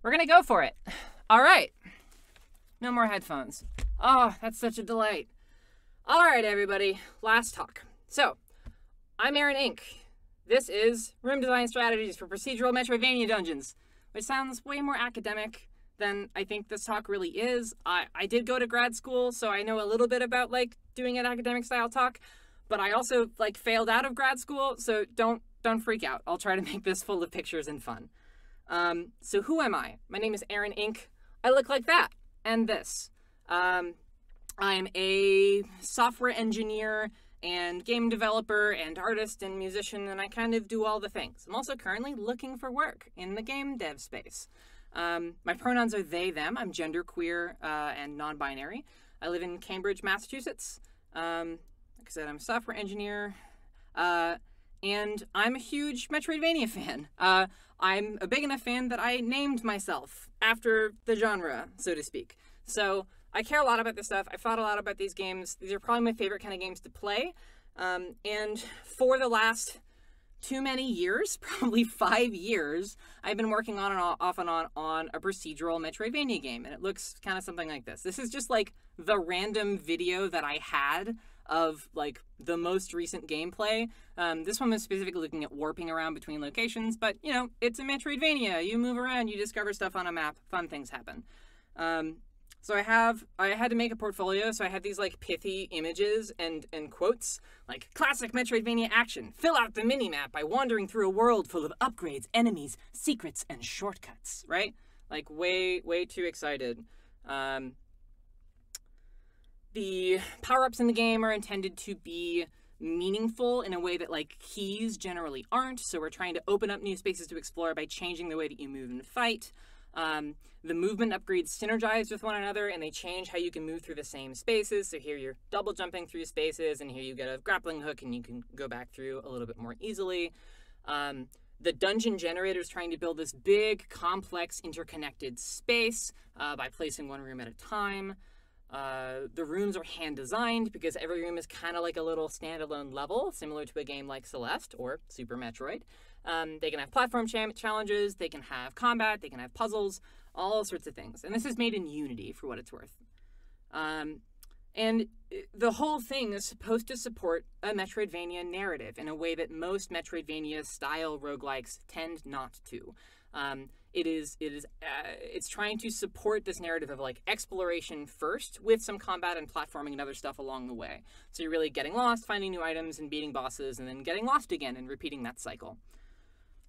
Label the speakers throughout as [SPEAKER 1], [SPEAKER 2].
[SPEAKER 1] We're gonna go for it. All right. No more headphones. Oh, that's such a delight. All right, everybody. Last talk. So, I'm Aran Inc. This is Room Design Strategies for Procedural Metroidvania Dungeons, which sounds way more academic than I think this talk really is. I did go to grad school, so I know a little bit about, like, doing an academic style talk, but I also, like, failed out of grad school, so don't freak out. I'll try to make this full of pictures and fun. So who am I? My name is Aran Inc. I look like that and this. I'm a software engineer and game developer and artist and musician, and I kind of do all the things. I'm also currently looking for work in the game dev space. My pronouns are they, them. I'm genderqueer and non-binary. I live in Cambridge, Massachusetts. Like I said, I'm a software engineer, and I'm a huge Metroidvania fan. I'm a big enough fan that I named myself after the genre, so to speak. So I care a lot about this stuff. I've thought a lot about these games. These are probably my favorite kind of games to play. And for the last too many years, probably 5 years, I've been working on and off and on a procedural Metroidvania game. And it looks kind of something like this. This is just like the random video that I had of like the most recent gameplay. This one was specifically looking at warping around between locations, but you know, it's a Metroidvania. You move around, you discover stuff on a map, fun things happen. So I had to make a portfolio, so I had these like pithy images and quotes, like classic Metroidvania action. Fill out the minimap by wandering through a world full of upgrades, enemies, secrets, and shortcuts, right? Like way too excited. The power-ups in the game are intended to be meaningful in a way that like keys generally aren't, so we're trying to open up new spaces to explore by changing the way that you move and fight. The movement upgrades synergize with one another, and they change how you can move through the same spaces. So here you're double jumping through spaces, and here you get a grappling hook, and you can go back through a little bit more easily. The dungeon generator is trying to build this big, complex, interconnected space by placing one room at a time. The rooms are hand-designed because every room is kind of like a little standalone level, similar to a game like Celeste or Super Metroid. They can have platform challenges, they can have combat, they can have puzzles, all sorts of things. And this is made in Unity, for what it's worth. And the whole thing is supposed to support a Metroidvania narrative in a way that most Metroidvania-style roguelikes tend not to. It's trying to support this narrative of like exploration first with some combat and platforming and other stuff along the way. So you're really getting lost, finding new items and beating bosses, and then getting lost again and repeating that cycle.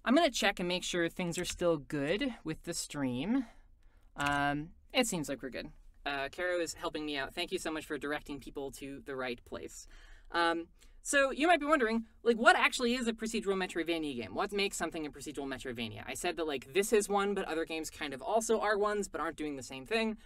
[SPEAKER 1] I'm going to check and make sure things are still good with the stream. It seems like we're good. Caro is helping me out. Thank you so much for directing people to the right place. So you might be wondering, like, what actually is a procedural Metroidvania game? What makes something a procedural Metroidvania? I said that, like, this is one, but other games kind of also are ones, but aren't doing the same thing.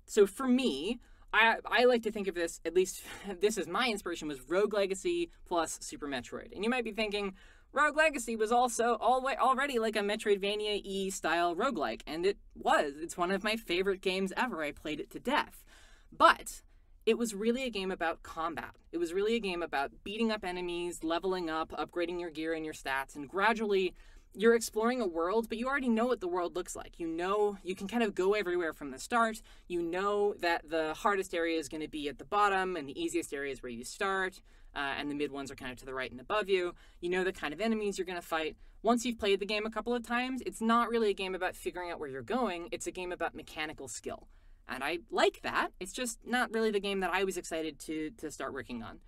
[SPEAKER 1] So for me, I like to think of this, at least this is my inspiration, was Rogue Legacy plus Super Metroid. And you might be thinking, Rogue Legacy was also already like a Metroidvania-y style roguelike, and it was. It's one of my favorite games ever. I played it to death. But it was really a game about combat. It was really a game about beating up enemies, leveling up, upgrading your gear and your stats, and gradually you're exploring a world, but you already know what the world looks like. You know, you can kind of go everywhere from the start. You know that the hardest area is going to be at the bottom, and the easiest area is where you start, and the mid ones are kind of to the right and above you. You know the kind of enemies you're going to fight. Once you've played the game a couple of times, it's not really a game about figuring out where you're going. It's a game about mechanical skill. And I like that. It's just not really the game that I was excited to start working on.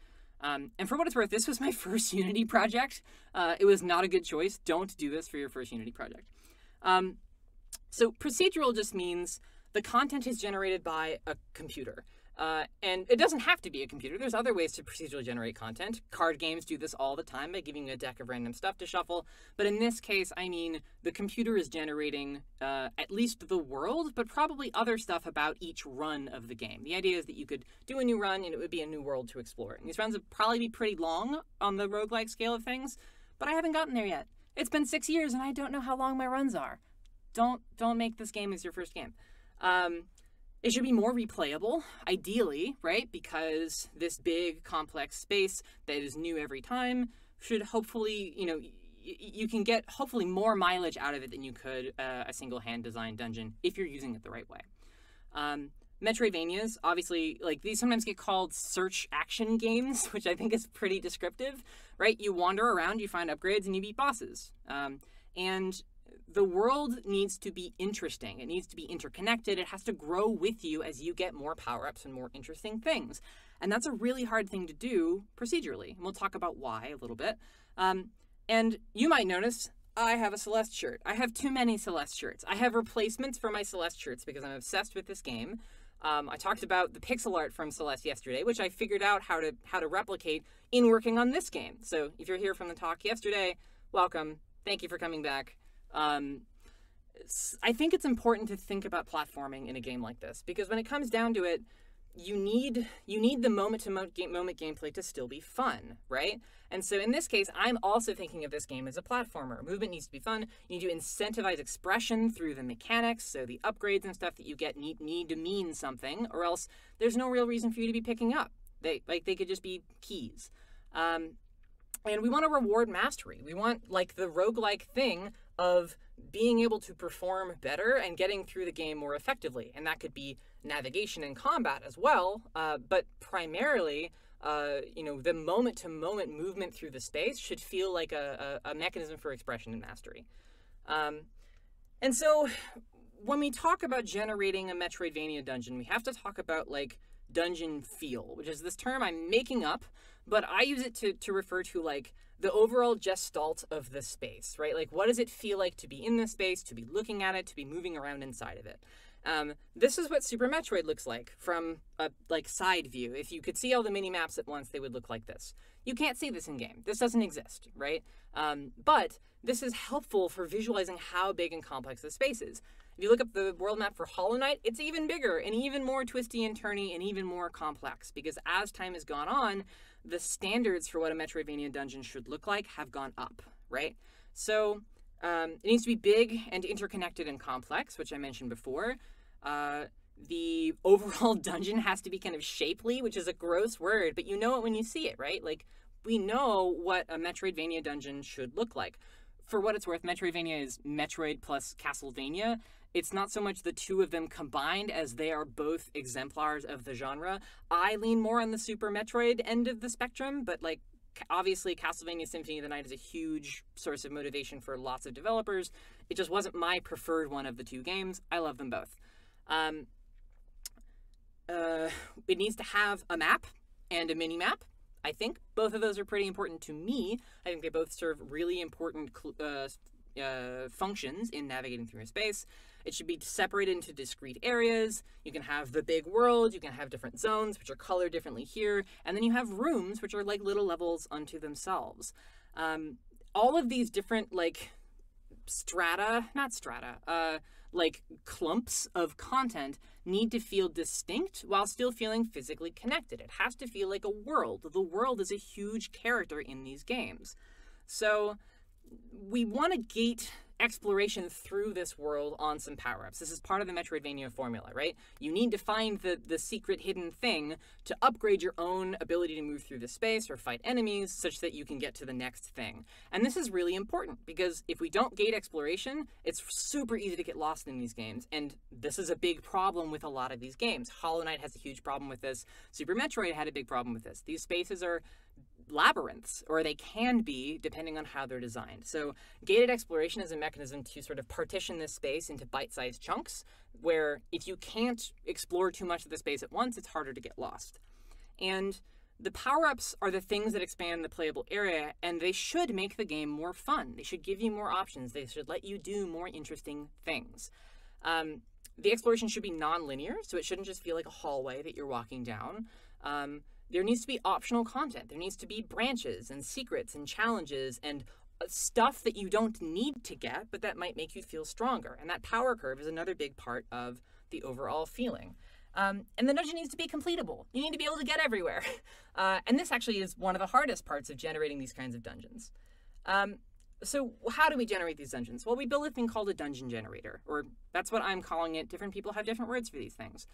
[SPEAKER 1] And for what it's worth, this was my first Unity project. It was not a good choice. Don't do this for your first Unity project. So procedural just means the content is generated by a computer. And it doesn't have to be a computer. There's other ways to procedurally generate content. Card games do this all the time by giving you a deck of random stuff to shuffle. But in this case, I mean, the computer is generating at least the world, but probably other stuff about each run of the game. The idea is that you could do a new run and it would be a new world to explore. And these runs would probably be pretty long on the roguelike scale of things, but I haven't gotten there yet. It's been 6 years and I don't know how long my runs are. Don't make this game as your first game. It should be more replayable, ideally, right? Because this big, complex space that is new every time should hopefully, you know, you can get hopefully more mileage out of it than you could a single hand designed dungeon if you're using it the right way. Metroidvanias, obviously, like these sometimes get called search action games, which I think is pretty descriptive, right? You wander around, you find upgrades, and you beat bosses. And the world needs to be interesting. It needs to be interconnected. It has to grow with you as you get more power-ups and more interesting things. And that's a really hard thing to do procedurally. And we'll talk about why a little bit. And you might notice I have a Celeste shirt. I have too many Celeste shirts. I have replacements for my Celeste shirts because I'm obsessed with this game. I talked about the pixel art from Celeste yesterday, which I figured out how to replicate in working on this game. So if you're here from the talk yesterday, welcome. Thank you for coming back. I think it's important to think about platforming in a game like this, because when it comes down to it, you need the moment-to-moment gameplay to still be fun, right? And so in this case, I'm also thinking of this game as a platformer. Movement needs to be fun. You need to incentivize expression through the mechanics, so the upgrades and stuff that you get need to mean something, or else there's no real reason for you to be picking up. They could just be keys. And we want to reward mastery. We want like the roguelike thing of being able to perform better and getting through the game more effectively. And that could be navigation and combat as well, but primarily, the moment-to-moment movement through the space should feel like a mechanism for expression and mastery. And so when we talk about generating a Metroidvania dungeon, we have to talk about like dungeon feel, which is this term I'm making up, but I use it to refer to like the overall gestalt of the space, right? Like, what does it feel like to be in this space, to be looking at it, to be moving around inside of it? This is what Super Metroid looks like from a side view. If you could see all the mini maps at once, they would look like this. You can't see this in game. This doesn't exist, right? But this is helpful for visualizing how big and complex the space is. If you look up the world map for Hollow Knight, it's even bigger and even more twisty and turny and even more complex, because as time has gone on, the standards for what a Metroidvania dungeon should look like have gone up, right? So it needs to be big and interconnected and complex, which I mentioned before. The overall dungeon has to be kind of shapely, which is a gross word, but you know it when you see it, right? Like, we know what a Metroidvania dungeon should look like. For what it's worth, Metroidvania is Metroid plus Castlevania. It's not so much the two of them combined as they are both exemplars of the genre. I lean more on the Super Metroid end of the spectrum, but like, obviously Castlevania Symphony of the Night is a huge source of motivation for lots of developers. It just wasn't my preferred one of the two games. I love them both. It needs to have a map and a mini map. I think both of those are pretty important to me. I think they both serve really important functions in navigating through a space. It should be separated into discrete areas. You can have the big world, you can have different zones, which are colored differently here, and then you have rooms, which are like little levels unto themselves. All of these different, like, like clumps of content need to feel distinct while still feeling physically connected. It has to feel like a world. The world is a huge character in these games. So we want to gate exploration through this world on some power-ups. This is part of the Metroidvania formula, right? You need to find the secret hidden thing to upgrade your own ability to move through the space or fight enemies such that you can get to the next thing. And this is really important because if we don't gate exploration, it's super easy to get lost in these games. And this is a big problem with a lot of these games. Hollow Knight has a huge problem with this. Super Metroid had a big problem with this. These spaces are labyrinths, or they can be depending on how they're designed. So gated exploration is a mechanism to sort of partition this space into bite-sized chunks, where if you can't explore too much of the space at once, it's harder to get lost. And the power-ups are the things that expand the playable area, and they should make the game more fun. They should give you more options. They should let you do more interesting things. The exploration should be non-linear, so it shouldn't just feel like a hallway that you're walking down. There needs to be optional content. There needs to be branches and secrets and challenges and stuff that you don't need to get, but that might make you feel stronger. And that power curve is another big part of the overall feeling. And the dungeon needs to be completable. You need to be able to get everywhere. And this actually is one of the hardest parts of generating these kinds of dungeons. So how do we generate these dungeons? Well, we build a thing called a dungeon generator, or that's what I'm calling it. Different people have different words for these things.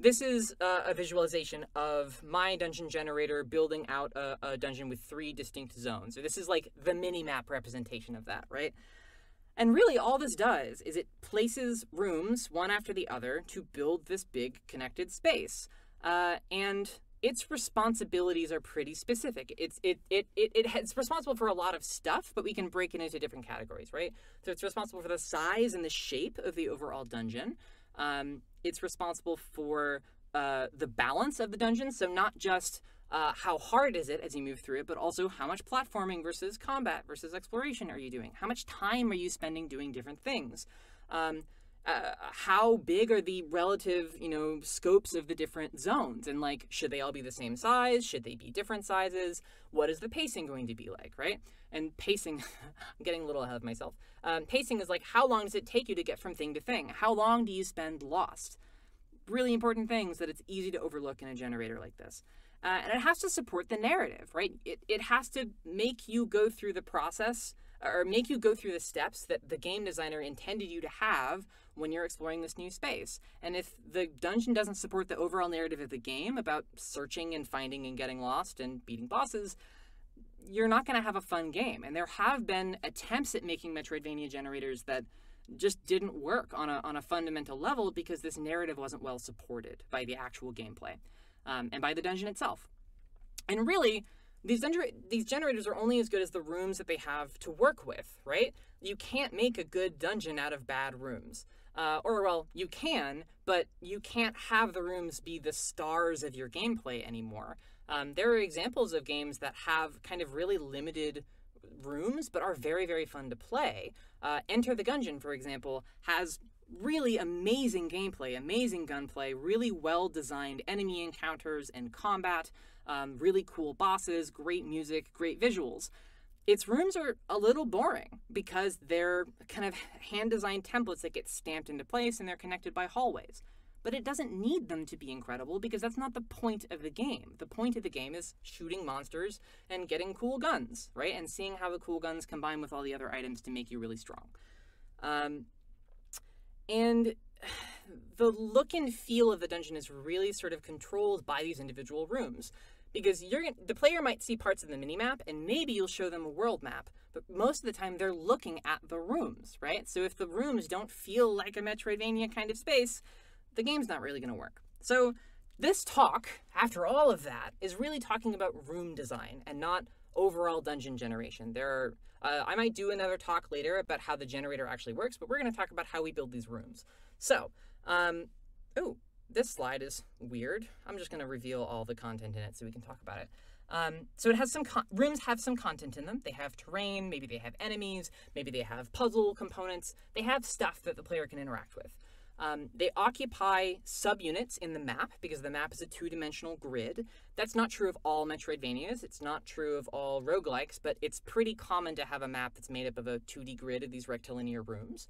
[SPEAKER 1] this is a visualization of my dungeon generator building out a dungeon with 3 distinct zones. So this is like the mini-map representation of that, right? And really all this does is it places rooms one after the other to build this big connected space. And its responsibilities are pretty specific. It's responsible for a lot of stuff, but we can break it into different categories, right? So it's responsible for the size and the shape of the overall dungeon. It's responsible for the balance of the dungeon, so not just how hard is it as you move through it, but also how much platforming versus combat versus exploration are you doing? How much time are you spending doing different things? How big are the relative, scopes of the different zones? And like, should they all be the same size? Should they be different sizes? What is the pacing going to be like, right? And pacing, I'm getting a little ahead of myself. Pacing is like, how long does it take you to get from thing to thing? How long do you spend lost? Really important things that it's easy to overlook in a generator like this. And it has to support the narrative, right? It has to make you go through the process or make you go through the steps that the game designer intended you to have when you're exploring this new space. And if the dungeon doesn't support the overall narrative of the game about searching and finding and getting lost and beating bosses, you're not going to have a fun game. And there have been attempts at making Metroidvania generators that just didn't work on a fundamental level because this narrative wasn't well supported by the actual gameplay and by the dungeon itself. And really, these generators are only as good as the rooms that they have to work with, right? You can't make a good dungeon out of bad rooms. Well, you can, but you can't have the rooms be the stars of your gameplay anymore. There are examples of games that have kind of really limited rooms, but are very, very fun to play. Enter the Gungeon, for example, has really amazing gameplay, amazing gunplay, really well-designed enemy encounters and combat, really cool bosses, great music, great visuals. Its rooms are a little boring because they're kind of hand-designed templates that get stamped into place and they're connected by hallways. But it doesn't need them to be incredible because that's not the point of the game. The point of the game is shooting monsters and getting cool guns, right? And seeing how the cool guns combine with all the other items to make you really strong. And the look and feel of the dungeon is really sort of controlled by these individual rooms. Because the player might see parts of the minimap, and maybe you'll show them a world map, but most of the time they're looking at the rooms, right? So if the rooms don't feel like a Metroidvania kind of space, the game's not really going to work. So this talk, after all of that, is really talking about room design and not overall dungeon generation. I might do another talk later about how the generator actually works, but we're going to talk about how we build these rooms. So, this slide is weird. I'm just going to reveal all the content in it so we can talk about it. So it has rooms have some content in them. They have terrain, maybe they have enemies, maybe they have puzzle components. They have stuff that the player can interact with. They occupy subunits in the map because the map is a 2-dimensional grid. That's not true of all Metroidvanias. It's not true of all roguelikes, but it's pretty common to have a map that's made up of a 2D grid of these rectilinear rooms.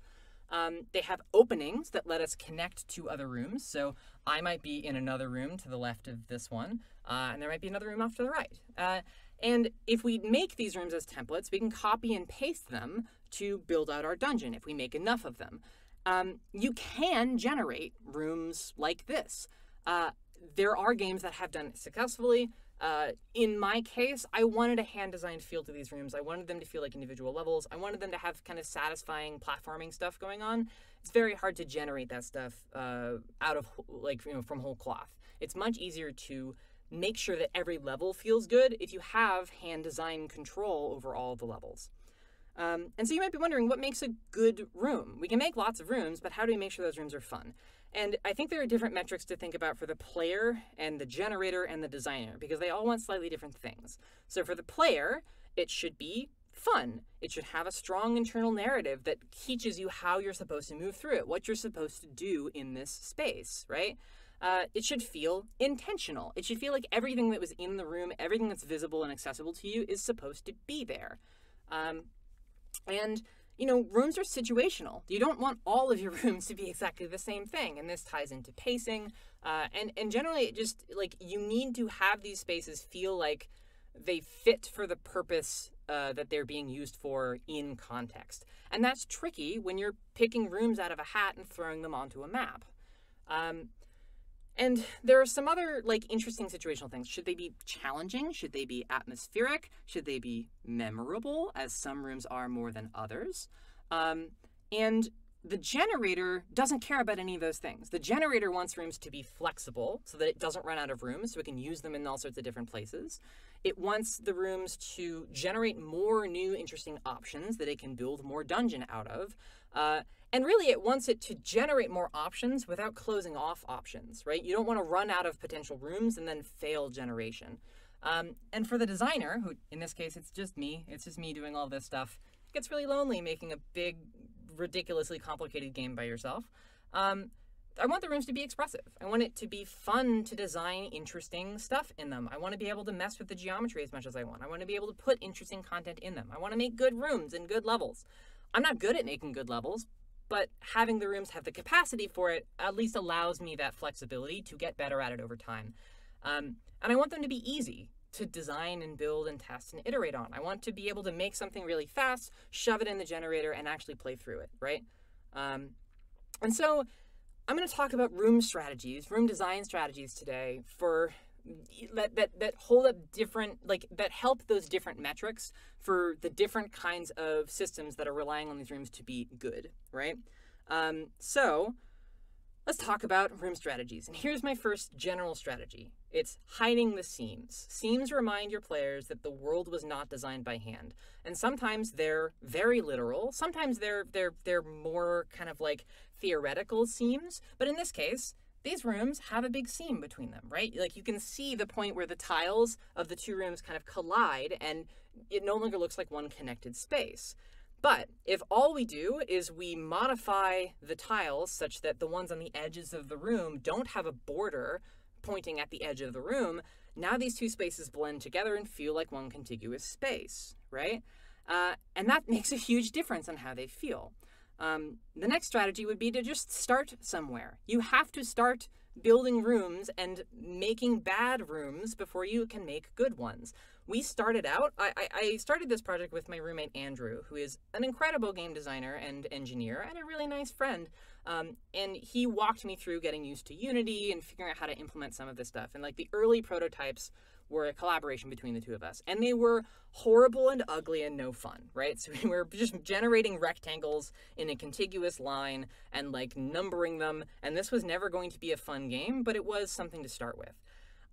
[SPEAKER 1] They have openings that let us connect to other rooms. So I might be in another room to the left of this one, and there might be another room off to the right. And if we make these rooms as templates, we can copy and paste them to build out our dungeon if we make enough of them. You can generate rooms like this. There are games that have done it successfully. In my case, I wanted a hand-designed feel to these rooms. I wanted them to feel like individual levels. I wanted them to have kind of satisfying platforming stuff going on. It's very hard to generate that stuff out of, from whole cloth. It's much easier to make sure that every level feels good if you have hand-designed control over all the levels. And so you might be wondering, what makes a good room? We can make lots of rooms, but how do we make sure those rooms are fun? And I think there are different metrics to think about for the player and the generator and the designer, because they all want slightly different things. So for the player, it should be fun. It should have a strong internal narrative that teaches you how you're supposed to move through it, what you're supposed to do in this space, right? It should feel intentional. It should feel like everything that was in the room, everything that's visible and accessible to you is supposed to be there. Rooms are situational. You don't want all of your rooms to be exactly the same thing, and this ties into pacing. And generally, it just, you need to have these spaces feel like they fit for the purpose that they're being used for in context. And that's tricky when you're picking rooms out of a hat and throwing them onto a map. And there are some other like interesting situational things. Should they be challenging? Should they be atmospheric? Should they be memorable, as some rooms are more than others? And the generator doesn't care about any of those things. The generator wants rooms to be flexible so that it doesn't run out of rooms, so it can use them in all sorts of different places. It wants the rooms to generate more new interesting options that it can build more dungeon out of. And really, it wants it to generate more options without closing off options, right? You don't want to run out of potential rooms and then fail generation. And for the designer, who in this case, it's just me doing all this stuff, it gets really lonely making a big, ridiculously complicated game by yourself. I want the rooms to be expressive. I want it to be fun to design interesting stuff in them. I want to be able to mess with the geometry as much as I want. I want to be able to put interesting content in them. I want to make good rooms and good levels. I'm not good at making good levels, but having the rooms have the capacity for it at least allows me that flexibility to get better at it over time. And I want them to be easy to design and build and test and iterate on. I want to be able to make something really fast, shove it in the generator, and actually play through it, right? And so I'm going to talk about room strategies, room design strategies today for that hold up different, like that help those different metrics for the different kinds of systems that are relying on these rooms to be good, right? So let's talk about room strategies. And here's my first general strategy. It's hiding the seams. Seams remind your players that the world was not designed by hand. And sometimes they're very literal. Sometimes they're more kind of like theoretical seams. But in this case, these rooms have a big seam between them, right? Like you can see the point where the tiles of the two rooms kind of collide and it no longer looks like one connected space. But if all we do is we modify the tiles such that the ones on the edges of the room don't have a border pointing at the edge of the room, now these two spaces blend together and feel like one contiguous space, right? And that makes a huge difference on how they feel. The next strategy would be to just start somewhere. You have to start building rooms and making bad rooms before you can make good ones. We started out, I started this project with my roommate Andrew, who is an incredible game designer and engineer and a really nice friend. And he walked me through getting used to Unity and figuring out how to implement some of this stuff. And like the early prototypes were a collaboration between the two of us. And they were horrible and ugly and no fun, right? So we were just generating rectangles in a contiguous line and like numbering them. And this was never going to be a fun game, but it was something to start with.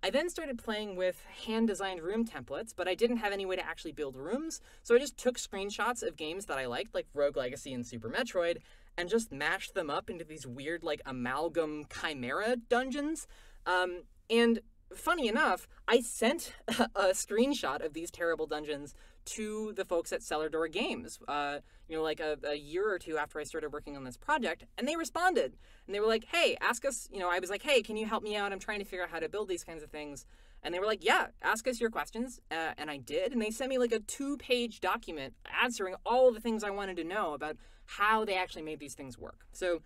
[SPEAKER 1] I then started playing with hand-designed room templates, but I didn't have any way to actually build rooms, so I just took screenshots of games that I liked, like Rogue Legacy and Super Metroid, and just mashed them up into these weird, like, amalgam chimera dungeons. And funny enough, I sent a screenshot of these terrible dungeons to the folks at Cellar Door Games, like a year or two after I started working on this project, and they responded. And they were like, hey, ask us, I was like, hey, can you help me out? I'm trying to figure out how to build these kinds of things. And they were like, yeah, ask us your questions. And I did. And they sent me like a 2-page document answering all the things I wanted to know about how they actually made these things work. So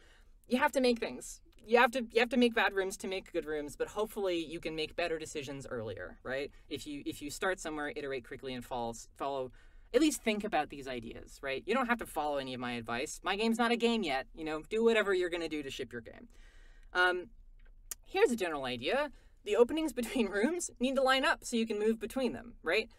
[SPEAKER 1] you have to make things. You have to make bad rooms to make good rooms, but hopefully you can make better decisions earlier, right? If you start somewhere, iterate quickly, and follow, at least think about these ideas, right? You don't have to follow any of my advice. My game's not a game yet. Do whatever you're going to do to ship your game. Here's a general idea. The openings between rooms need to line up so you can move between them, right?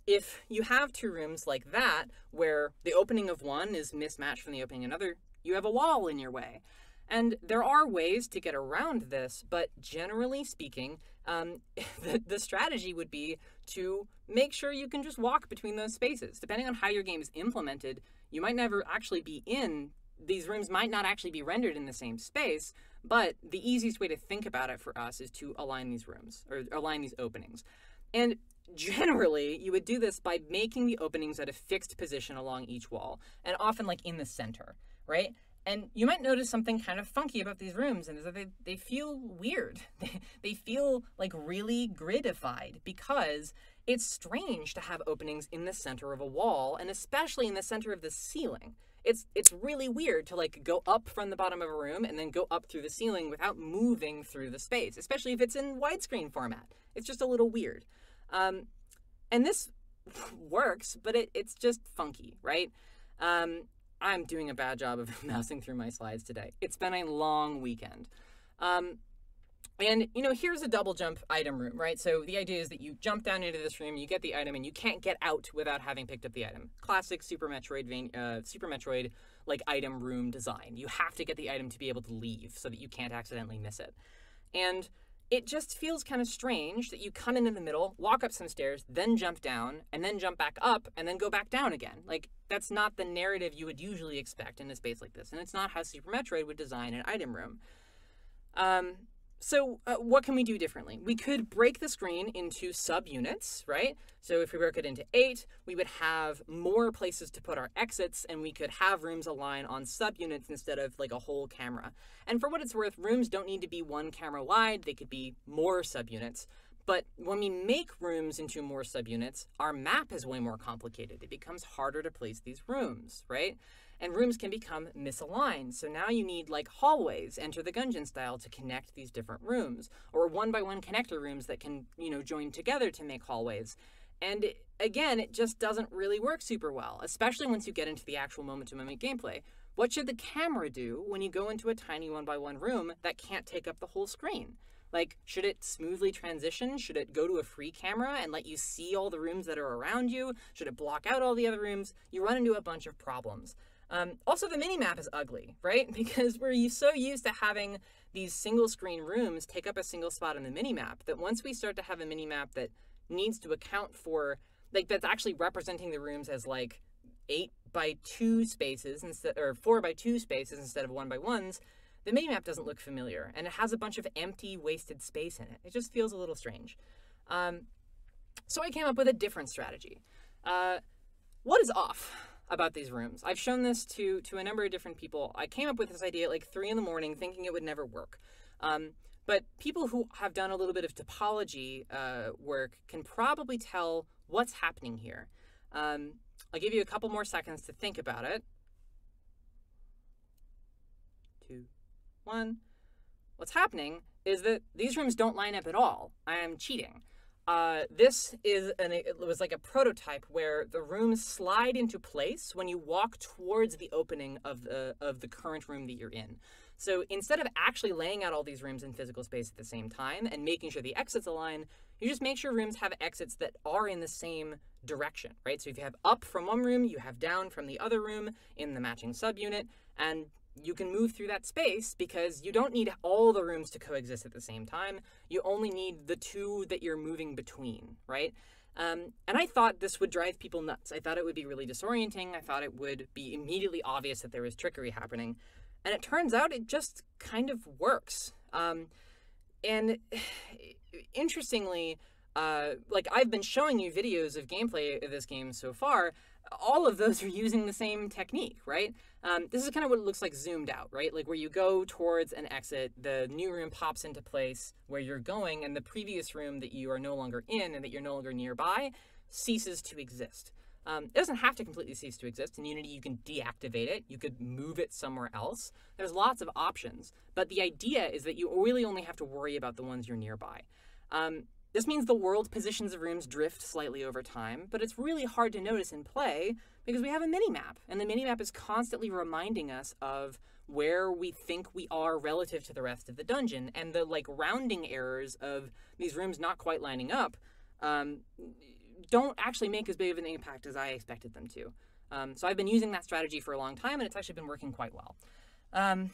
[SPEAKER 1] If you have two rooms like that, where the opening of one is mismatched from the opening of another, you have a wall in your way. And there are ways to get around this, but generally speaking, the strategy would be to make sure you can just walk between those spaces. Depending on how your game is implemented, you might never actually be these rooms might not actually be rendered in the same space, but the easiest way to think about it for us is to align these rooms, or align these openings. And generally, you would do this by making the openings at a fixed position along each wall, and often like in the center, right? And you might notice something kind of funky about these rooms, and is that they feel weird. They feel like really gridified, because it's strange to have openings in the center of a wall, and especially in the center of the ceiling. It's really weird to like go up from the bottom of a room and then go up through the ceiling without moving through the space, especially if it's in widescreen format. It's just a little weird. And this works, but it's just funky, right? I'm doing a bad job of mousing through my slides today. It's been a long weekend. And, here's a double jump item room, right? So the idea is that you jump down into this room, you get the item, and you can't get out without having picked up the item. Classic Super Metroid like item room design. You have to get the item to be able to leave so that you can't accidentally miss it. And it just feels kind of strange that you come in the middle, walk up some stairs, then jump down, and then jump back up, and then go back down again. Like, that's not the narrative you would usually expect in a space like this, and it's not how Super Metroid would design an item room. So what can we do differently? We could break the screen into subunits, right? So if we broke it into 8, we would have more places to put our exits, and we could have rooms align on subunits instead of like a whole camera. And for what it's worth, rooms don't need to be one camera wide. They could be more subunits. But when we make rooms into more subunits, our map is way more complicated. It becomes harder to place these rooms, right? And rooms can become misaligned. So now you need like hallways, Enter the Gungeon style, to connect these different rooms, or one-by-one connector rooms that can, join together to make hallways. And again, it just doesn't really work super well, especially once you get into the actual moment-to-moment gameplay. What should the camera do when you go into a tiny one-by-one room that can't take up the whole screen? Like, should it smoothly transition? Should it go to a free camera and let you see all the rooms that are around you? Should it block out all the other rooms? You run into a bunch of problems. Also, the minimap is ugly, right? Because we're so used to having these single-screen rooms take up a single spot in the minimap that once we start to have a minimap that needs to account for, like, that's actually representing the rooms as, like, 8x2 spaces instead, or 4x2 spaces instead of 1x1s, the minimap doesn't look familiar, and it has a bunch of empty, wasted space in it. It just feels a little strange. So I came up with a different strategy. What is off about these rooms? I've shown this to a number of different people. I came up with this idea at like 3 in the morning thinking it would never work. But people who have done a little bit of topology work can probably tell what's happening here. I'll give you a couple more seconds to think about it. 2, 1. What's happening is that these rooms don't line up at all. I am cheating. It was like a prototype where the rooms slide into place when you walk towards the opening of the current room that you're in. So instead of actually laying out all these rooms in physical space at the same time and making sure the exits align, you just make sure rooms have exits that are in the same direction, right? So if you have up from one room, you have down from the other room in the matching subunit, and you can move through that space because you don't need all the rooms to coexist at the same time. You only need the 2 that you're moving between, right? And I thought this would drive people nuts. I thought it would be really disorienting. I thought it would be immediately obvious that there was trickery happening. And it turns out it just kind of works. And interestingly, like I've been showing you videos of gameplay of this game so far, all of those are using the same technique, right? This is kind of what it looks like zoomed out, right? Like where you go towards an exit, the new room pops into place where you're going, and the previous room that you are no longer in and that you're no longer nearby ceases to exist. It doesn't have to completely cease to exist. In Unity, you can deactivate it. You could move it somewhere else. There's lots of options, but the idea is that you really only have to worry about the ones you're nearby. This means the world positions of rooms drift slightly over time, but it's really hard to notice in play because we have a minimap, and the minimap is constantly reminding us of where we think we are relative to the rest of the dungeon, and the like rounding errors of these rooms not quite lining up don't actually make as big of an impact as I expected them to. So I've been using that strategy for a long time, and it's actually been working quite well. And,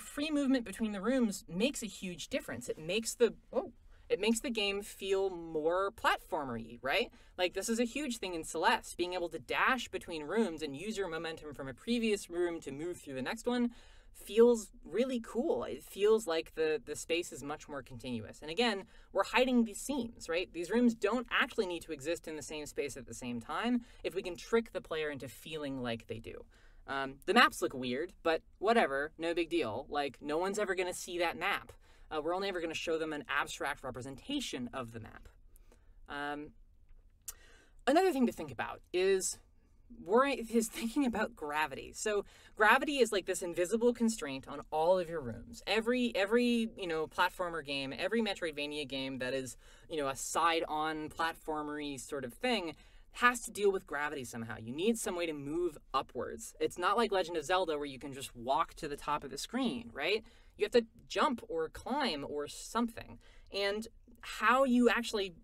[SPEAKER 1] free movement between the rooms makes a huge difference. It makes the game feel more platformer-y, right? Like, this is a huge thing in Celeste. Being able to dash between rooms and use your momentum from a previous room to move through the next one feels really cool. It feels like the space is much more continuous. And again, we're hiding these seams, right? These rooms don't actually need to exist in the same space at the same time if we can trick the player into feeling like they do. The maps look weird, but whatever, no big deal. Like, no one's ever going to see that map. We're only ever going to show them an abstract representation of the map. Another thing to think about is thinking about gravity. So gravity is like this invisible constraint on all of your rooms. Every platformer game, every Metroidvania game that is, a side-on platformery sort of thing, has to deal with gravity somehow. You need some way to move upwards. It's not like Legend of Zelda where you can just walk to the top of the screen, right? You have to jump or climb or something. And how you actually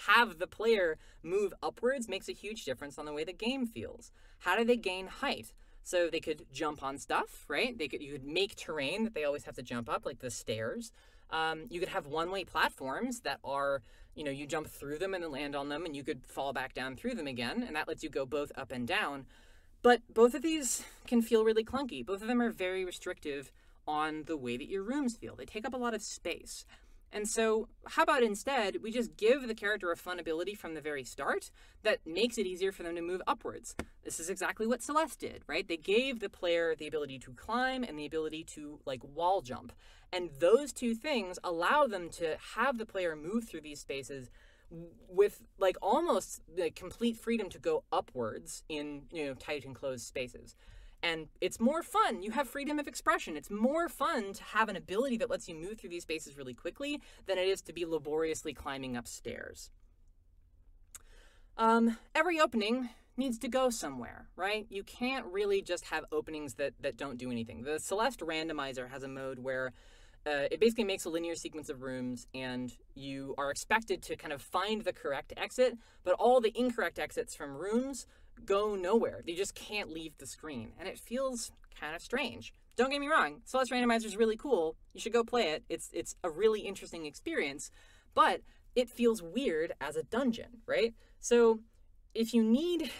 [SPEAKER 1] have the player move upwards makes a huge difference on the way the game feels. How do they gain height? So they could jump on stuff, right? You could make terrain that they always have to jump up, like the stairs. You could have one-way platforms that are, you jump through them and then land on them, and you could fall back down through them again, and that lets you go both up and down. But both of these can feel really clunky. Both of them are very restrictive on the way that your rooms feel. They take up a lot of space. And so how about instead we just give the character a fun ability from the very start that makes it easier for them to move upwards? This is exactly what Celeste did, right? They gave the player the ability to climb and the ability to wall jump. And those two things allow them to have the player move through these spaces with almost complete freedom to go upwards in tight and closed spaces. And it's more fun. You have freedom of expression. It's more fun to have an ability that lets you move through these spaces really quickly than it is to be laboriously climbing upstairs. Every opening needs to go somewhere, right? You can't really just have openings that don't do anything. The Celeste randomizer has a mode where it basically makes a linear sequence of rooms, and you are expected to kind of find the correct exit, but all the incorrect exits from rooms go nowhere. They just can't leave the screen, and it feels kind of strange. Don't get me wrong, Celeste Randomizer is really cool. You should go play it. It's a really interesting experience, but it feels weird as a dungeon, right? So if you need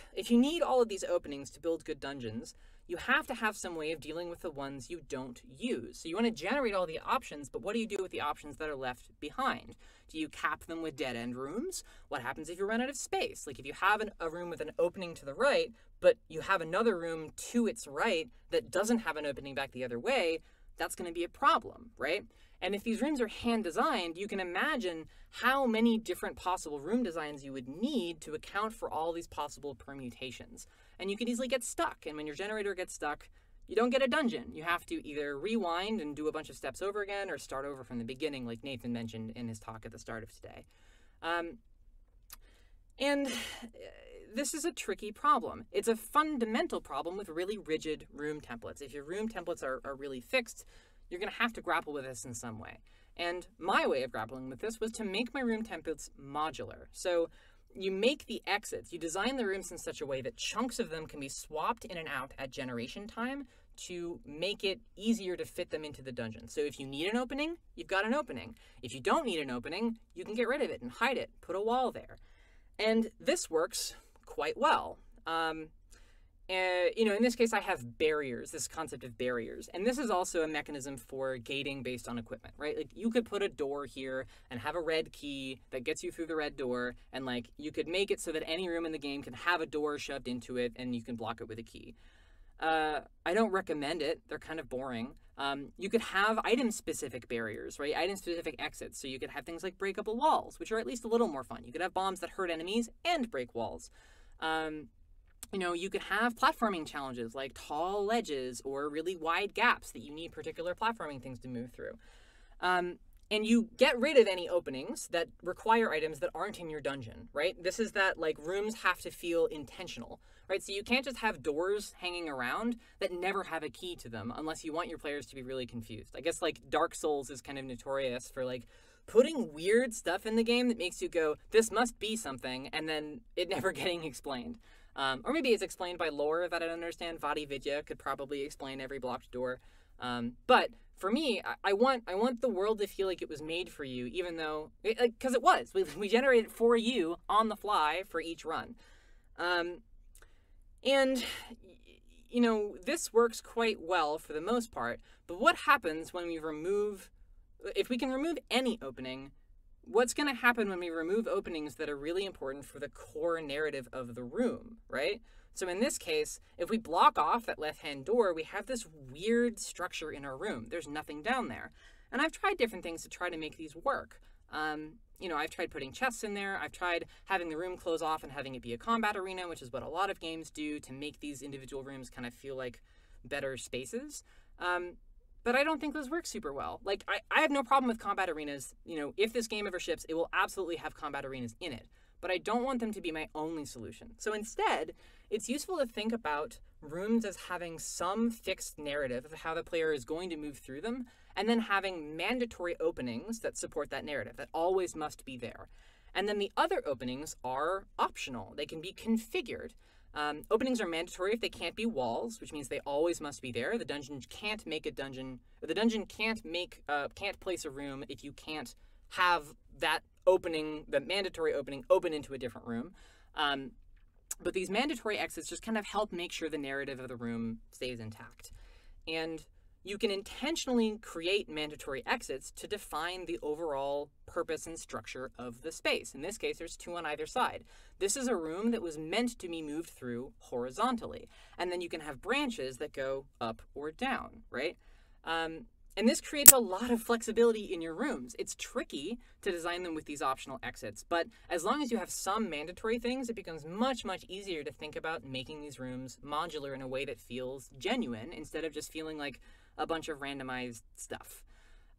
[SPEAKER 1] all of these openings to build good dungeons, you have to have some way of dealing with the ones you don't use. So you want to generate all the options, but what do you do with the options that are left behind? Do you cap them with dead-end rooms? What happens if you run out of space? Like if you have a room with an opening to the right, but you have another room to its right that doesn't have an opening back the other way, that's going to be a problem, right? And if these rooms are hand-designed, you can imagine how many different possible room designs you would need to account for all these possible permutations. And you could easily get stuck, and when your generator gets stuck, you don't get a dungeon. You have to either rewind and do a bunch of steps over again or start over from the beginning, like Nathan mentioned in his talk at the start of today. And this is a tricky problem. It's a fundamental problem with really rigid room templates. If your room templates are really fixed, you're going to have to grapple with this in some way. And my way of grappling with this was to make my room templates modular. So you make the exits, you design the rooms in such a way that chunks of them can be swapped in and out at generation time to make it easier to fit them into the dungeon. So if you need an opening, you've got an opening. If you don't need an opening, you can get rid of it and hide it, put a wall there. And this works quite well. In this case, I have barriers, this concept of barriers. And this is also a mechanism for gating based on equipment, right? Like you could put a door here and have a red key that gets you through the red door. And you could make it so that any room in the game can have a door shoved into it and you can block it with a key. I don't recommend it. They're kind of boring. You could have item-specific barriers, right? Item-specific exits. So you could have things like breakable walls, which are at least a little more fun. You could have bombs that hurt enemies and break walls. You could have platforming challenges like tall ledges or really wide gaps that you need particular platforming things to move through. And you get rid of any openings that require items that aren't in your dungeon, right? This is that rooms have to feel intentional, right? So you can't just have doors hanging around that never have a key to them unless you want your players to be really confused. I guess Dark Souls is kind of notorious for putting weird stuff in the game that makes you go, this must be something, and then it never getting explained. Or maybe it's explained by lore that I don't understand. Vadi Vidya could probably explain every blocked door. But for me, I want the world to feel like it was made for you, even though, because it was. We generated it for you on the fly for each run. And this works quite well for the most part. But what happens when if we can remove any opening, what's going to happen when we remove openings that are really important for the core narrative of the room, right? So in this case, if we block off that left-hand door, we have this weird structure in our room. There's nothing down there. And I've tried different things to try to make these work. I've tried putting chests in there. I've tried having the room close off and having it be a combat arena, which is what a lot of games do to make these individual rooms kind of feel like better spaces. But I don't think those work super well. I have no problem with combat arenas. If this game ever ships, it will absolutely have combat arenas in it. but I don't want them to be my only solution. So instead, it's useful to think about rooms as having some fixed narrative of how the player is going to move through them, and then having mandatory openings that support that narrative, that always must be there. And then the other openings are optional. They can be configured. Openings are mandatory if they can't be walls, which means they always must be there. The dungeon can't make a dungeon, or the dungeon can't place a room if you can't have that opening, the mandatory opening, open into a different room. But these mandatory exits just kind of help make sure the narrative of the room stays intact. And you can intentionally create mandatory exits to define the overall purpose and structure of the space. In this case, there's 2 on either side. This is a room that was meant to be moved through horizontally. And then you can have branches that go up or down, right? And this creates a lot of flexibility in your rooms. It's tricky to design them with these optional exits, but as long as you have some mandatory things, it becomes much, much easier to think about making these rooms modular in a way that feels genuine instead of just feeling like a bunch of randomized stuff.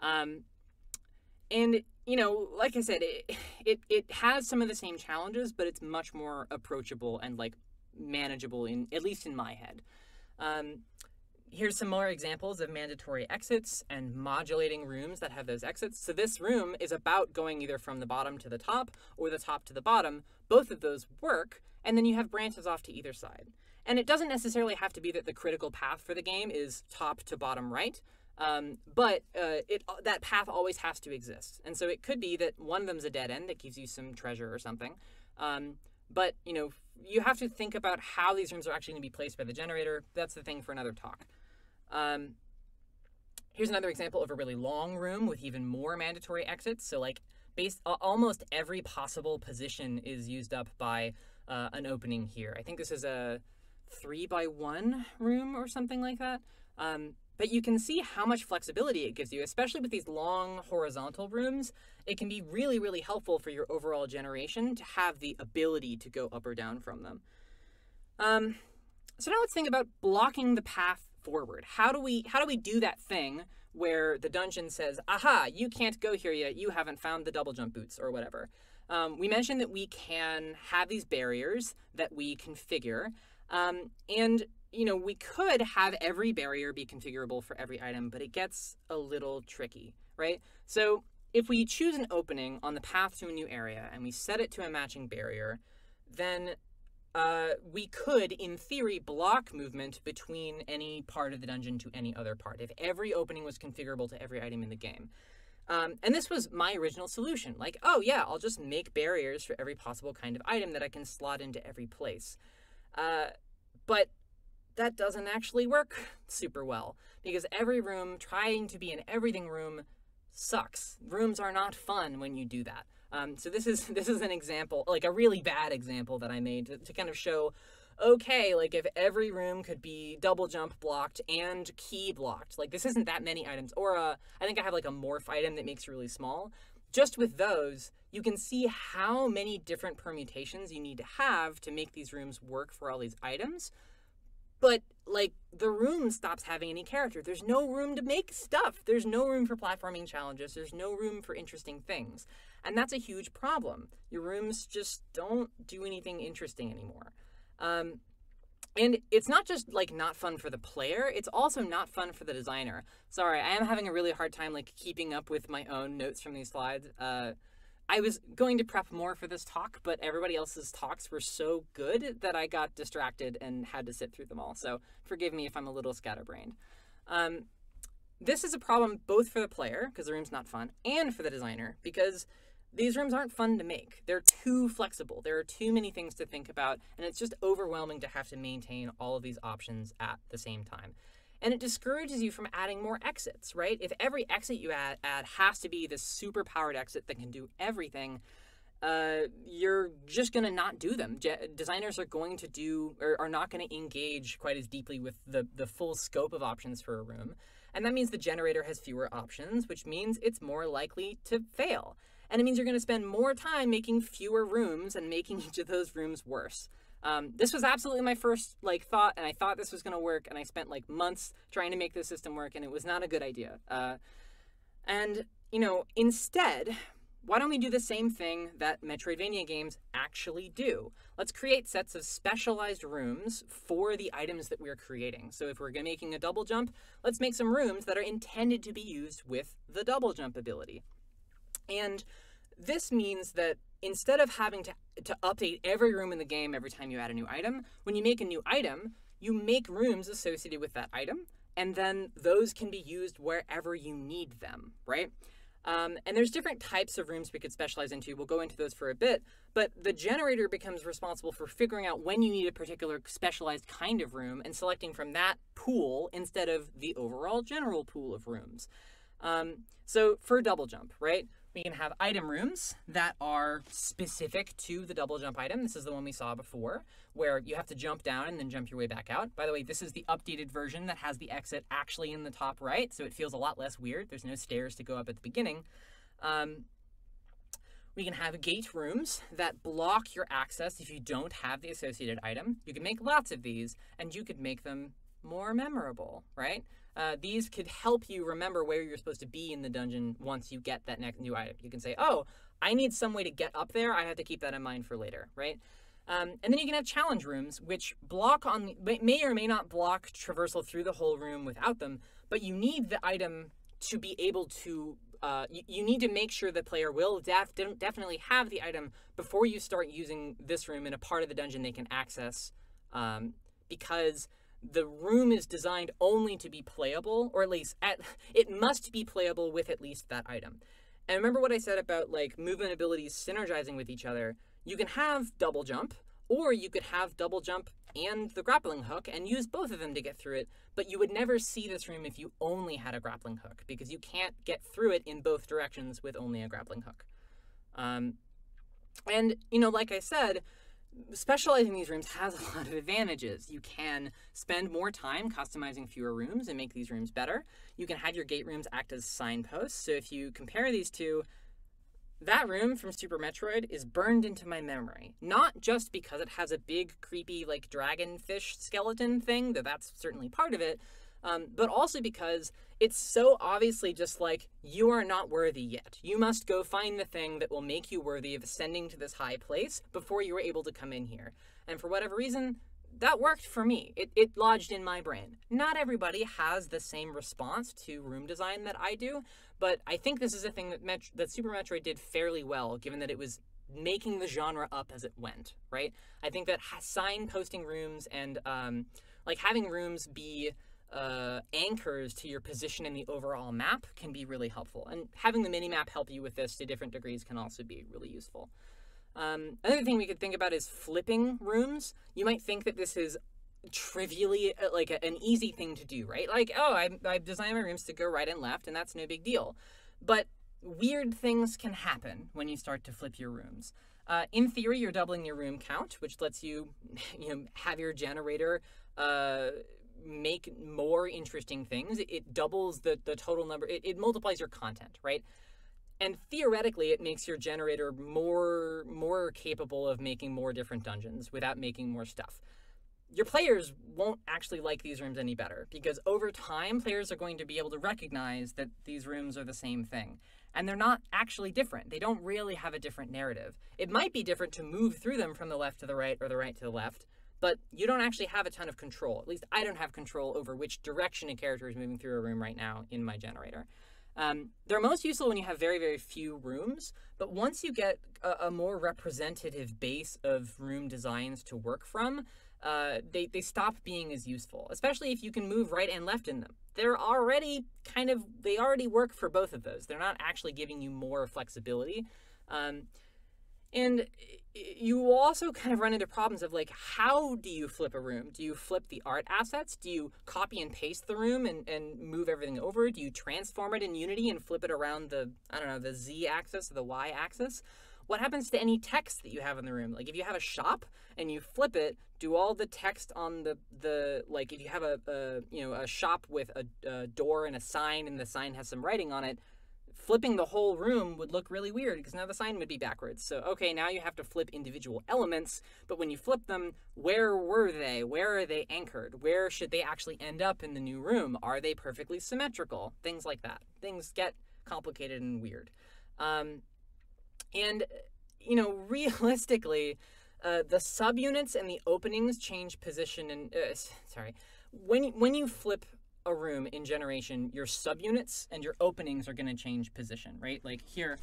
[SPEAKER 1] And, you know, like I said, it has some of the same challenges, but it's much more approachable and like manageable, at least in my head. Here's some more examples of mandatory exits and modulating rooms that have those exits. So this room is about going either from the bottom to the top or the top to the bottom. Both of those work, and then you have branches off to either side. And it doesn't necessarily have to be that the critical path for the game is top to bottom right, but that path always has to exist. And so it could be that one of them's a dead end that gives you some treasure or something. But, you know, you have to think about how these rooms are actually going to be placed by the generator. That's the thing for another talk. Here's another example of a really long room with even more mandatory exits. So like almost every possible position is used up by an opening here. I think this is a 3x1 room or something like that. But you can see how much flexibility it gives you, especially with these long horizontal rooms. It can be really, really helpful for your overall generation to have the ability to go up or down from them. So now let's think about blocking the path forward. How do we do that thing where the dungeon says, aha, you can't go here yet, you haven't found the double jump boots or whatever. We mentioned that we can have these barriers that we configure, and you know, we could have every barrier be configurable for every item, but it gets a little tricky, right? So if we choose an opening on the path to a new area and we set it to a matching barrier, then we could, in theory, block movement between any part of the dungeon to any other part if every opening was configurable to every item in the game. And this was my original solution. Like, oh yeah, I'll just make barriers for every possible kind of item that I can slot into every place. But that doesn't actually work super well, because every room trying to be an everything room sucks. Rooms are not fun when you do that. So this is an example, like a really bad example that I made to kind of show, okay, like if every room could be double jump blocked and key blocked, like this isn't that many items, or I think I have like a morph item that makes it really small. Just with those, you can see how many different permutations you need to have to make these rooms work for all these items. But, like, the room stops having any character. There's no room to make stuff. There's no room for platforming challenges. There's no room for interesting things. And that's a huge problem. Your rooms just don't do anything interesting anymore. And it's not just, like, not fun for the player. It's also not fun for the designer. Sorry, I am having a really hard time, like, keeping up with my own notes from these slides. I was going to prep more for this talk, but everybody else's talks were so good that I got distracted and had to sit through them all. So forgive me if I'm a little scatterbrained. This is a problem both for the player, because the room's not fun, and for the designer, because these rooms aren't fun to make. They're too flexible. There are too many things to think about, and it's just overwhelming to have to maintain all of these options at the same time. And it discourages you from adding more exits, right? If every exit you add has to be this super powered exit that can do everything, you're just going to not do them. Designers are going to do, or are not going to engage quite as deeply with the full scope of options for a room. And that means the generator has fewer options, which means it's more likely to fail. And it means you're going to spend more time making fewer rooms and making each of those rooms worse. This was absolutely my first thought, and I thought this was going to work, and I spent months trying to make this system work, and it was not a good idea. And you know, instead, why don't we do the same thing that Metroidvania games actually do? Let's create sets of specialized rooms for the items that we're creating. So if we're making a double jump, let's make some rooms that are intended to be used with the double jump ability. And this means that instead of having to update every room in the game every time you add a new item, when you make a new item, you make rooms associated with that item, and then those can be used wherever you need them, right? And there's different types of rooms we could specialize into. We'll go into those for a bit, but the generator becomes responsible for figuring out when you need a particular specialized kind of room and selecting from that pool instead of the overall general pool of rooms. So for double jump, right? We can have item rooms that are specific to the double jump item. This is the one we saw before, where you have to jump down and then jump your way back out. By the way, this is the updated version that has the exit actually in the top right, so it feels a lot less weird. There's no stairs to go up at the beginning. We can have gate rooms that block your access if you don't have the associated item. You can make lots of these, and you could make them more memorable, right? These could help you remember where you're supposed to be in the dungeon once you get that next new item. You can say, oh, I need some way to get up there. I have to keep that in mind for later, right? And then you can have challenge rooms, which may or may not block traversal through the whole room without them, but you need the item to be able to, you need to make sure the player will definitely have the item before you start using this room in a part of the dungeon they can access, because the room is designed only to be playable, or at least it must be playable with at least that item. And remember what I said about like movement abilities synergizing with each other. You can have double jump, or you could have double jump and the grappling hook and use both of them to get through it, but you would never see this room if you only had a grappling hook, because you can't get through it in both directions with only a grappling hook. And, you know, like I said, specializing these rooms has a lot of advantages. You can spend more time customizing fewer rooms and make these rooms better. You can have your gate rooms act as signposts. So if you compare these two, that room from Super Metroid is burned into my memory. Not just because it has a big, creepy, like, dragonfish skeleton thing, though that's certainly part of it, but also because it's so obviously just like, you are not worthy yet. You must go find the thing that will make you worthy of ascending to this high place before you were able to come in here. And for whatever reason, that worked for me. It lodged in my brain. Not everybody has the same response to room design that I do, but I think this is a thing that Super Metroid did fairly well, given that it was making the genre up as it went, right? I think that signposting rooms and like having rooms be anchors to your position in the overall map can be really helpful. And having the minimap help you with this to different degrees can also be really useful. Another thing we could think about is flipping rooms. You might think that this is trivially like an easy thing to do, right? Like, oh, I've designed my rooms to go right and left, and that's no big deal. But weird things can happen when you start to flip your rooms. In theory, you're doubling your room count, which lets you, have your generator make more interesting things. It doubles the total number. It multiplies your content, right? And theoretically, it makes your generator more capable of making more different dungeons without making more stuff. Your players won't actually like these rooms any better, because over time, players are going to be able to recognize that these rooms are the same thing. And they're not actually different. They don't really have a different narrative. It might be different to move through them from the left to the right or the right to the left, but you don't actually have a ton of control. At least I don't have control over which direction a character is moving through a room right now in my generator. They're most useful when you have very, very few rooms, but once you get a more representative base of room designs to work from, they stop being as useful, especially if you can move right and left in them. They already work for both of those. They're not actually giving you more flexibility. And you will also kind of run into problems of like, how do you flip a room? Do you flip the art assets? Do you copy and paste the room and move everything over? Do you transform it in Unity and flip it around the Z axis or the Y axis? What happens to any text that you have in the room? Like if you have a shop and you flip it, do all the text on like if you have a shop with a door and a sign and the sign has some writing on it, flipping the whole room would look really weird because now the sign would be backwards. So, okay, now you have to flip individual elements, but when you flip them, where were they? Where are they anchored? Where should they actually end up in the new room? Are they perfectly symmetrical? Things like that. Things get complicated and weird. And, you know, realistically, the subunits and the openings change position and, when you flip a room in generation, your subunits and your openings are going to change position, right? Like here,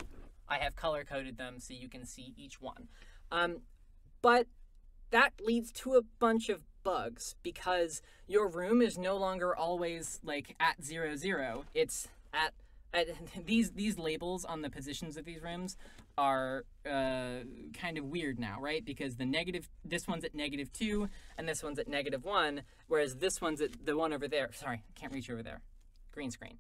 [SPEAKER 1] I have color coded them so you can see each one. But that leads to a bunch of bugs because your room is no longer always like at 0, 0. It's at these labels on the positions of these rooms are kind of weird now, right? Because this one's at -2 and this one's at -1, whereas this one's at the one over there. Sorry, can't reach over there. Green screen.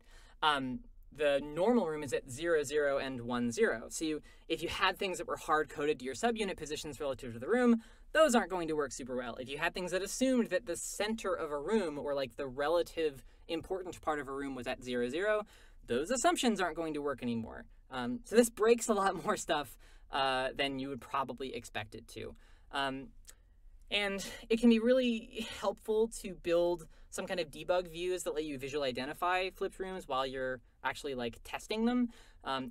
[SPEAKER 1] The normal room is at 0, 0, and 1, 0. So if you had things that were hard-coded to your subunit positions relative to the room, those aren't going to work super well. If you had things that assumed that the center of a room or like the relative important part of a room was at 0, 0, those assumptions aren't going to work anymore. So this breaks a lot more stuff than you would probably expect it to. And it can be really helpful to build some kind of debug views that let you visually identify flipped rooms while you're actually like testing them.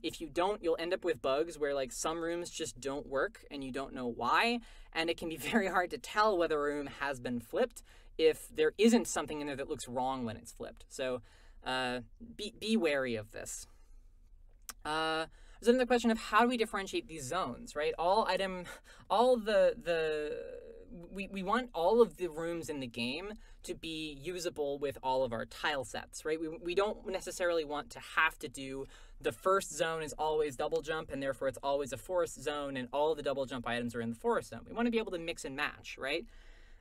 [SPEAKER 1] If you don't, you'll end up with bugs where like some rooms just don't work and you don't know why. And it can be very hard to tell whether a room has been flipped if there isn't something in there that looks wrong when it's flipped. So be wary of this. There's another question of how do we differentiate these zones, right? We want all of the rooms in the game to be usable with all of our tile sets, right? We don't necessarily want to have to do the first zone is always double jump and therefore it's always a forest zone and all the double jump items are in the forest zone. We want to be able to mix and match, right?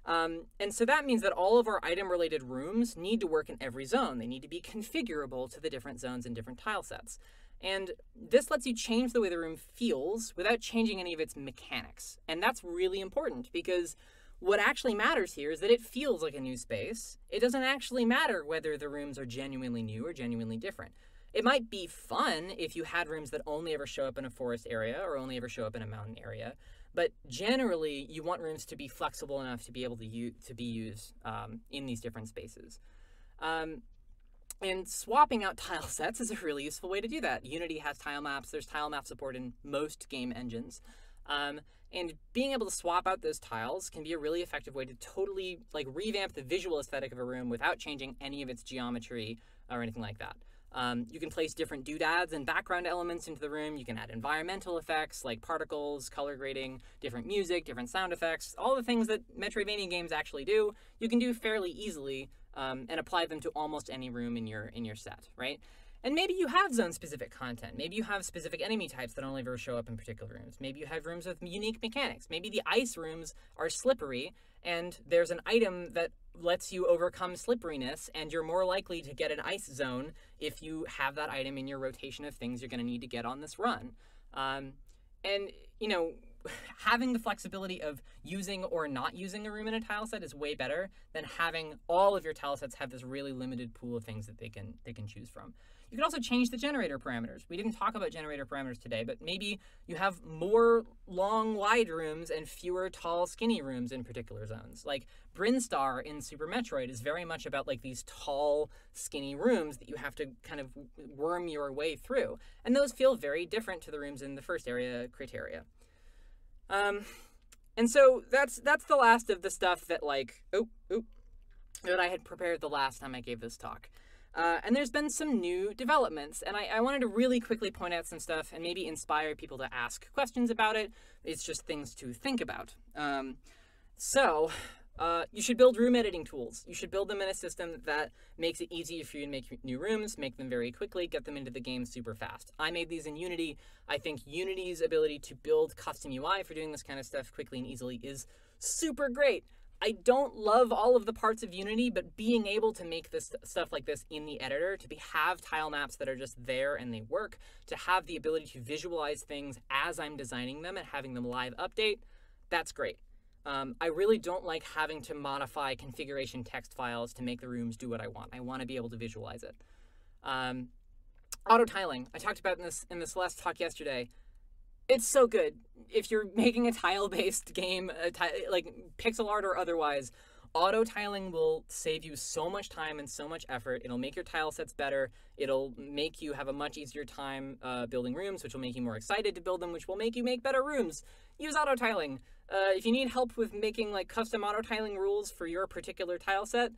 [SPEAKER 1] And so that means that all of our item-related rooms need to work in every zone. They need to be configurable to the different zones and different tile sets. And this lets you change the way the room feels without changing any of its mechanics. And that's really important because what actually matters here is that it feels like a new space. It doesn't actually matter whether the rooms are genuinely new or genuinely different. It might be fun if you had rooms that only ever show up in a forest area or only ever show up in a mountain area. But generally, you want rooms to be flexible enough to be able to be used in these different spaces. And swapping out tile sets is a really useful way to do that. Unity has tile maps. There's tile map support in most game engines. And being able to swap out those tiles can be a really effective way to totally like revamp the visual aesthetic of a room without changing any of its geometry or anything like that. You can place different doodads and background elements into the room. You can add environmental effects like particles, color grading, different music, different sound effects, all the things that Metroidvania games actually do, you can do fairly easily and apply them to almost any room in your set, right? And maybe you have zone-specific content. Maybe you have specific enemy types that only ever show up in particular rooms. Maybe you have rooms with unique mechanics. Maybe the ice rooms are slippery, and there's an item that lets you overcome slipperiness, and you're more likely to get an ice zone if you have that item in your rotation of things you're going to need to get on this run. And, you know, having the flexibility of using or not using a room in a tile set is way better than having all of your tile sets have this really limited pool of things that they can choose from. You can also change the generator parameters. We didn't talk about generator parameters today, but maybe you have more long, wide rooms and fewer tall, skinny rooms in particular zones. Like Brinstar in Super Metroid is very much about like these tall, skinny rooms that you have to kind of worm your way through. And those feel very different to the rooms in the first area criteria. And so that's the last of the stuff that like, that I had prepared the last time I gave this talk. And there's been some new developments, and I wanted to really quickly point out some stuff and maybe inspire people to ask questions about it. It's just things to think about. You should build room editing tools. You should build them in a system that makes it easy for you to make new rooms, make them very quickly, get them into the game super fast. I made these in Unity. I think Unity's ability to build custom UI for doing this kind of stuff quickly and easily is super great. I don't love all of the parts of Unity, but being able to make this stuff like this in the editor, to have tile maps that are just there and they work, to have the ability to visualize things as I'm designing them and having them live update, that's great. I really don't like having to modify configuration text files to make the rooms do what I want. I want to be able to visualize it. Auto tiling. I talked about in this last talk yesterday. It's so good. If you're making a tile-based game, like pixel art or otherwise, Auto tiling will save you so much time and so much effort. It'll make your tile sets better. It'll make you have a much easier time building rooms, which will make you more excited to build them, which will make you make better rooms. Use auto tiling. If you need help with making like custom auto tiling rules for your particular tile set,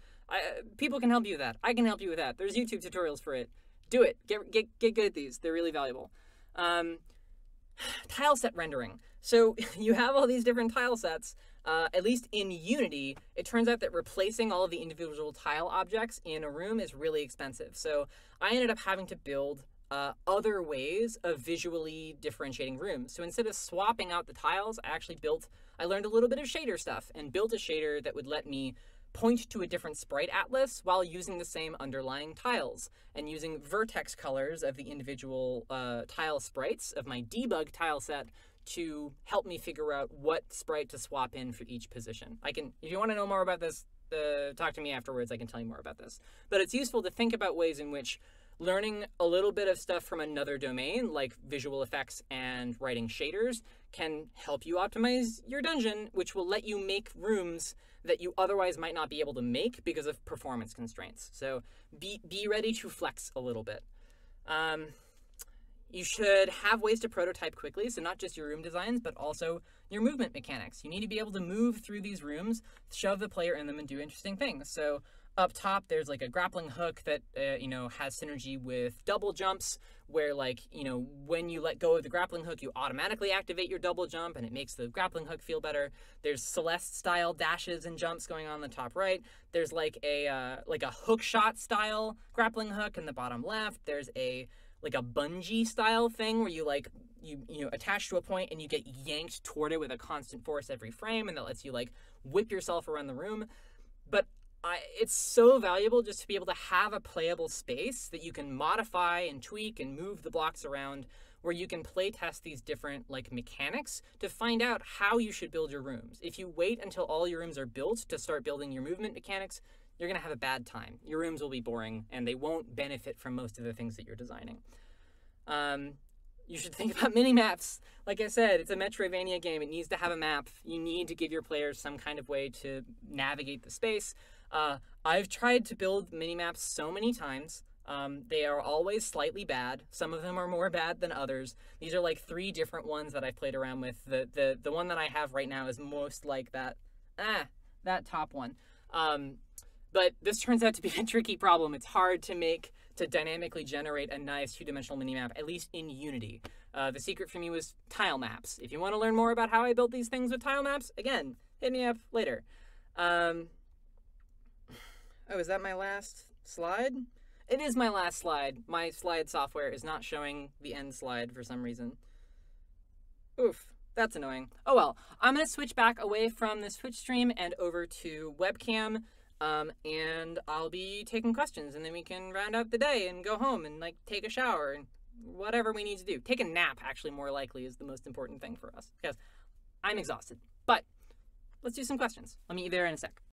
[SPEAKER 1] people can help you with that. I can help you with that. There's YouTube tutorials for it. Do it. Get good at these. They're really valuable. Tile set rendering. So you have all these different tile sets. At least in Unity, it turns out that replacing all of the individual tile objects in a room is really expensive. So I ended up having to build other ways of visually differentiating rooms. So instead of swapping out the tiles, I learned a little bit of shader stuff and built a shader that would let me point to a different sprite atlas while using the same underlying tiles and using vertex colors of the individual tile sprites of my debug tile set to help me figure out what sprite to swap in for each position. If you want to know more about this, talk to me afterwards. I can tell you more about this. But it's useful to think about ways in which learning a little bit of stuff from another domain, like visual effects and writing shaders, can help you optimize your dungeon, which will let you make rooms that you otherwise might not be able to make because of performance constraints. So be ready to flex a little bit. You should have ways to prototype quickly, so not just your room designs, but also your movement mechanics. You need to be able to move through these rooms, shove the player in them, and do interesting things. So up top, there's like a grappling hook that, has synergy with double jumps, where when you let go of the grappling hook, you automatically activate your double jump, and it makes the grappling hook feel better. There's Celeste-style dashes and jumps going on the top right. There's like a hook shot style grappling hook in the bottom left. There's a bungee style thing where you attach to a point and you get yanked toward it with a constant force every frame, and that lets you whip yourself around the room. But it's so valuable just to be able to have a playable space that you can modify and tweak and move the blocks around, where you can play test these different mechanics to find out how you should build your rooms. If you wait until all your rooms are built to start building your movement mechanics, you're going to have a bad time. Your rooms will be boring, and they won't benefit from most of the things that you're designing. You should think about mini-maps. Like I said, it's a Metroidvania game. It needs to have a map. You need to give your players some kind of way to navigate the space. I've tried to build mini-maps so many times. They are always slightly bad. Some of them are more bad than others. These are 3 different ones that I've played around with. The one that I have right now is most like that top one. But this turns out to be a tricky problem. It's hard to dynamically generate a nice 2-dimensional minimap, at least in Unity. The secret for me was tile maps. If you want to learn more about how I built these things with tile maps, again, hit me up later. Oh, is that my last slide? It is my last slide. My slide software is not showing the end slide for some reason. Oof, that's annoying. Oh well, I'm going to switch back away from this Twitch stream and over to webcam. And I'll be taking questions, and then we can round out the day and go home and take a shower and whatever we need to do. Take a nap, actually, more likely, is the most important thing for us, because I'm exhausted. But let's do some questions. Let me be there in a sec.